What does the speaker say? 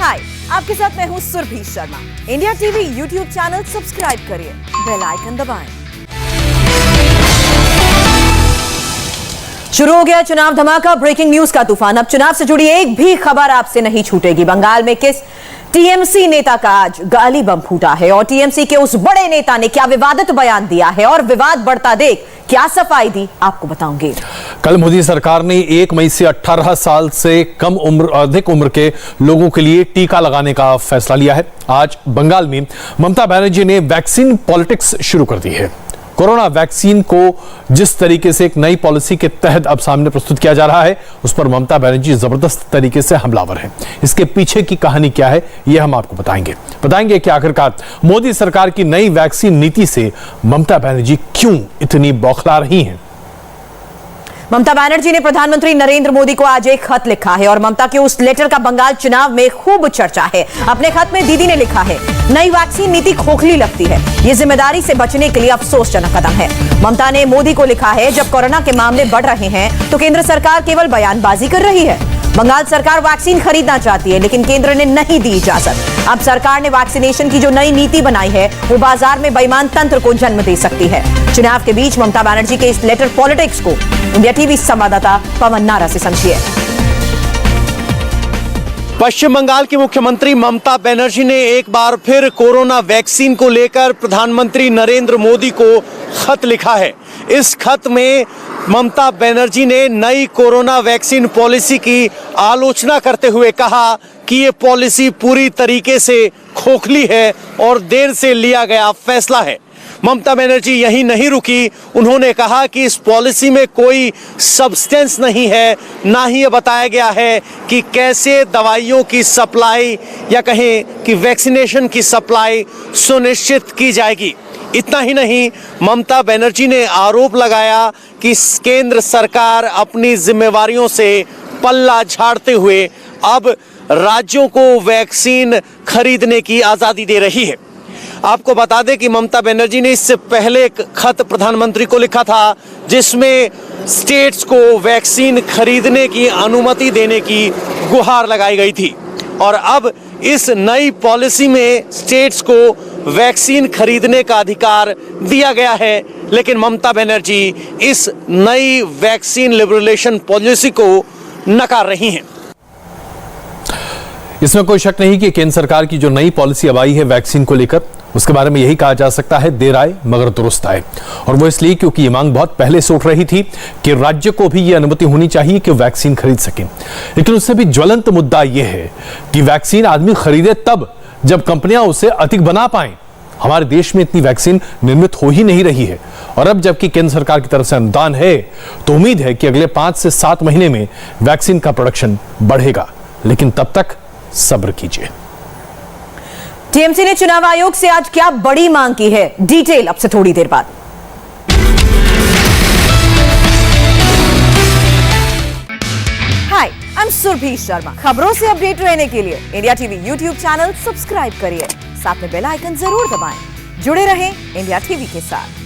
हाय, आपके साथ मैं हूं Surabhi Sharma. India TV YouTube channel subscribe करिए, बेल आइकन दबाएं। शुरू हो गया चुनाव धमाका, ब्रेकिंग न्यूज का तूफान। अब चुनाव से जुड़ी एक भी खबर आपसे नहीं छूटेगी। बंगाल में किस टीएमसी नेता का आज गाली बम फूटा है और टीएमसी के उस बड़े नेता ने क्या विवादित बयान दिया है और विवाद बढ़ता देख क्या सफाई दी, आपको बताऊंगे। कल मोदी सरकार ने 1 मई से 18 साल से अधिक उम्र के लोगों के लिए टीका लगाने का फैसला लिया है। आज बंगाल में ममता बनर्जी ने वैक्सीन पॉलिटिक्स शुरू कर दी है। कोरोना वैक्सीन को जिस तरीके से एक नई पॉलिसी के तहत अब सामने प्रस्तुत किया जा रहा है, उस पर ममता बनर्जी जबरदस्त तरीके से हमलावर है। इसके पीछे की कहानी क्या है, यह हम आपको बताएंगे कि आखिरकार मोदी सरकार की नई वैक्सीन नीति से ममता बनर्जी क्यों इतनी बौखला रही हैं। ममता बनर्जी ने प्रधानमंत्री नरेंद्र मोदी को आज एक खत लिखा है और ममता के उस लेटर का बंगाल चुनाव में खूब चर्चा है। अपने खत में दीदी ने लिखा है, नई वैक्सीन नीति खोखली लगती है, ये जिम्मेदारी से बचने के लिए अफसोसजनक कदम है। ममता ने मोदी को लिखा है, जब कोरोना के मामले बढ़ रहे हैं तो केंद्र सरकार केवल बयानबाजी कर रही है। बंगाल सरकार वैक्सीन खरीदना चाहती है लेकिन केंद्र ने नहीं दी इजाजत। अब सरकार ने वैक्सीनेशन की जो नई नीति बनाई है वो बाजार में बेईमान तंत्र को जन्म दे सकती है। चुनाव के बीच ममता बनर्जी के इस लेटर पॉलिटिक्स को इंडिया टीवी संवाददाता पवन नारा से समझिए। पश्चिम बंगाल की मुख्यमंत्री ममता बनर्जी ने एक बार फिर कोरोना वैक्सीन को लेकर प्रधानमंत्री नरेंद्र मोदी को खत लिखा है। इस खत में ममता बनर्जी ने नई कोरोना वैक्सीन पॉलिसी की आलोचना करते हुए कहा कि ये पॉलिसी पूरी तरीके से खोखली है और देर से लिया गया फैसला है। ममता बनर्जी यहीं नहीं रुकी, उन्होंने कहा कि इस पॉलिसी में कोई सब्सटेंस नहीं है, ना ही ये बताया गया है कि कैसे दवाइयों की सप्लाई या कहें कि वैक्सीनेशन की सप्लाई सुनिश्चित की जाएगी। इतना ही नहीं, ममता बनर्जी ने आरोप लगाया कि केंद्र सरकार अपनी जिम्मेवारियों से पल्ला झाड़ते हुए अब राज्यों को वैक्सीन खरीदने की आज़ादी दे रही है। आपको बता दें कि ममता बनर्जी ने इससे पहले एक खत प्रधानमंत्री को लिखा था जिसमें स्टेट्स को वैक्सीन खरीदने की अनुमति देने की गुहार लगाई गई थी और अब इस नई पॉलिसी में स्टेट्स को वैक्सीन खरीदने का अधिकार दिया गया है। लेकिन ममता बनर्जी इस नई वैक्सीन लिबरलाइजेशन पॉलिसी को नकार रही हैं। इसमें कोई शक नहीं कि केंद्र सरकार की जो नई पॉलिसी अब आई है वैक्सीन को लेकर, उसके बारे में यही कहा जा सकता है, देर आए मगर दुरुस्त आए। और वो इसलिए क्योंकि ये मांग बहुत पहले से उठ रही थी कि राज्य को भी ये अनुमति होनी चाहिए कि वैक्सीन खरीद सकें। लेकिन उससे भी ज्वलंत मुद्दा ये है कि वैक्सीन आदमी खरीदे तब जब कंपनियां उसे अधिक बना पाएं। हमारे देश में इतनी वैक्सीन निर्मित हो ही नहीं रही है और अब जबकि केंद्र सरकार की तरफ से अनुदान है तो उम्मीद है कि अगले 5 से 7 महीने में वैक्सीन का प्रोडक्शन बढ़ेगा। लेकिन तब तक सब्र कीजिए। टीएमसी ने चुनाव आयोग से आज क्या बड़ी मांग की है, डिटेल अब से थोड़ी देर बाद। हाय, आई एम सुरभि शर्मा। खबरों से अपडेट रहने के लिए India TV YouTube channel subscribe करिए, साथ में बेल आइकन जरूर दबाएं। जुड़े रहें इंडिया टीवी के साथ।